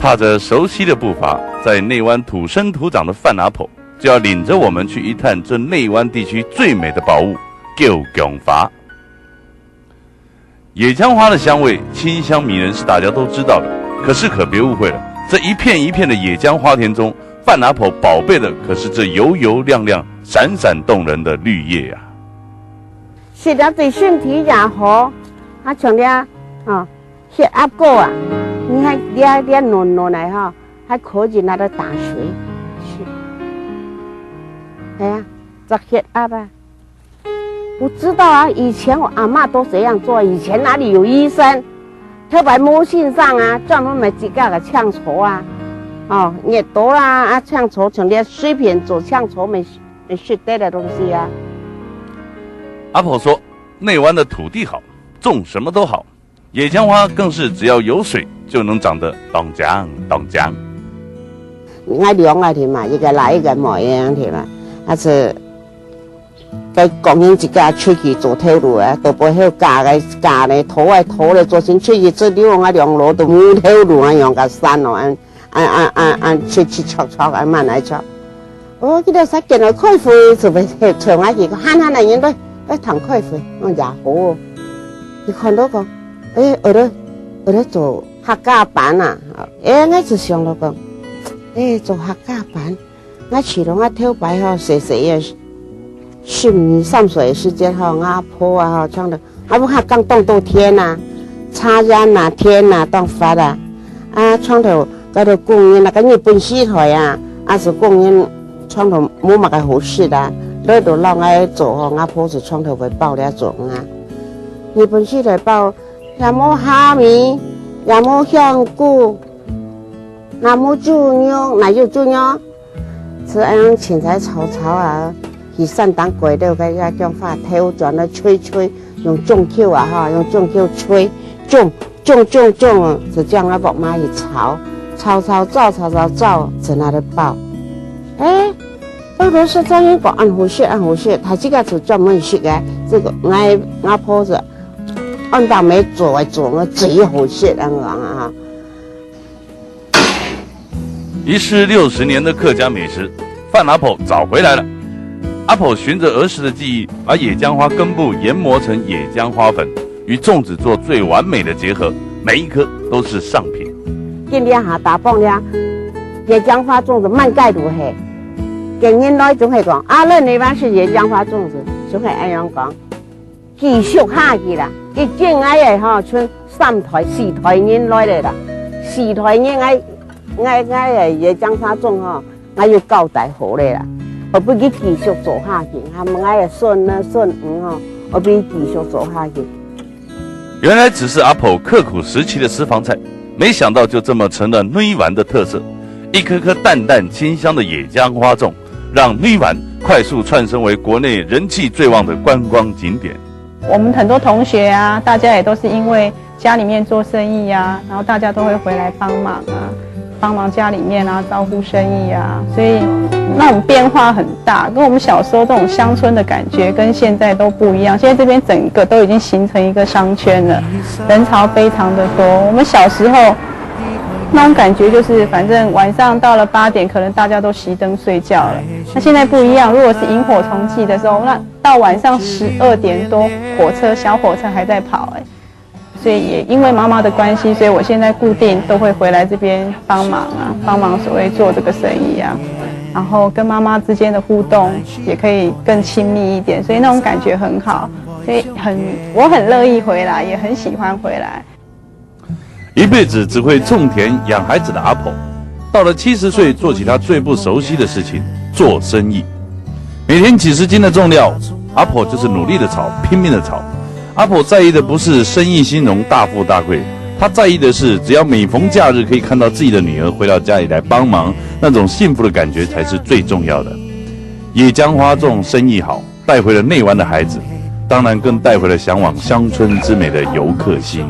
踏着熟悉的步伐，在内湾土生土长的范阿婆就要领着我们去一探这内湾地区最美的宝物——九江花。野姜花的香味清香迷人，是大家都知道的。可是可别误会了，这一片一片的野姜花田中，范阿婆宝贝的可是这油油亮亮、闪闪动人的绿叶呀。是了，对身体也好，像了血压高啊，你还捏弄弄来哈，还可以拿来打水去。哎呀，这血压啊！我知道啊，以前我阿嬷都这样做。以前哪里有医生？特别毛线上啊，专门买几个呛愁啊，热多啦呛愁，像啲水片做呛愁没学得的东西啊。阿婆说，内湾的土地好，种什么都好，野姜花更是只要有水就能长得当浆当浆。我两个田嘛，一个来一个冇一样田嘛，还是。在供应一家出去做铁路啊，都不晓架呢，土咧做成出去做了啊，两路都冇铁路啊，样个山咯，切戳啊，慢来戳。我记得使见到开会就被长下去，喊来人都谈开会，我也好哦。你看到讲，我咧做客家班啊，我就想到讲，做客家班，我去了我跳摆谁也。12、13岁的时间阿婆啊唱的，不还刚动到天呐，插秧呐，天呐，当发啦，唱头嗰度供应那个日本戏台啊，是供应唱头冇乜个好事啦，那度让我做阿婆是唱头会包了做啊，日本戏台包也冇虾米，也冇香菇，那冇猪肉，哪有猪肉？是按芹菜炒啊。去山当鬼的个要姜花挑转来吹，用重口啊用重口吹，重，是这样啊，把蚂蚁炒，在那里爆。这个是这样一个按胡穴，他这个是专门学的，这个我婆子按到没做我最好学啊。遗失60年的客家美食，范阿婆找回来了。阿婆循着儿时的记忆，把野姜花根部研磨成野姜花粉，与粽子做最完美的结合，每一颗都是上品。今天打棒了，野姜花粽子慢盖如黑，给人来总系讲，咱那边是野姜花粽子，总系这样讲，继续下去啦。一进来村3台4台人来的啦，4台人我野姜花粽我要交代好嘞啦。我不给继续做下去，他们爱顺我不继续做下去。原来只是阿婆刻苦时期的私房菜，没想到就这么成了内湾的特色。一颗颗淡淡清香的野姜花粽，让内湾快速窜升为国内人气最旺的观光景点。我们很多同学啊，大家也都是因为家里面做生意啊，然后大家都会回来帮忙啊。帮忙家里面啊，招呼生意啊，所以那种变化很大，跟我们小时候这种乡村的感觉跟现在都不一样。现在这边整个都已经形成一个商圈了，人潮非常的多。我们小时候那种感觉就是，反正晚上到了8点，可能大家都熄灯睡觉了。那现在不一样，如果是萤火虫季的时候，那到晚上12点多，小火车还在跑所以也因为妈妈的关系，所以我现在固定都会回来这边帮忙所谓做这个生意啊，然后跟妈妈之间的互动也可以更亲密一点，所以那种感觉很好，所以我很乐意回来，也很喜欢回来。一辈子只会种田养孩子的阿婆，到了70岁做起她最不熟悉的事情——做生意。每天几十斤的重料，阿婆就是努力的炒，拼命的炒。阿婆在意的不是生意兴隆、大富大贵，她在意的是只要每逢假日可以看到自己的女儿回到家里来帮忙，那种幸福的感觉才是最重要的。野姜花粽生意好，带回了内湾的孩子，当然更带回了向往乡村之美的游客心。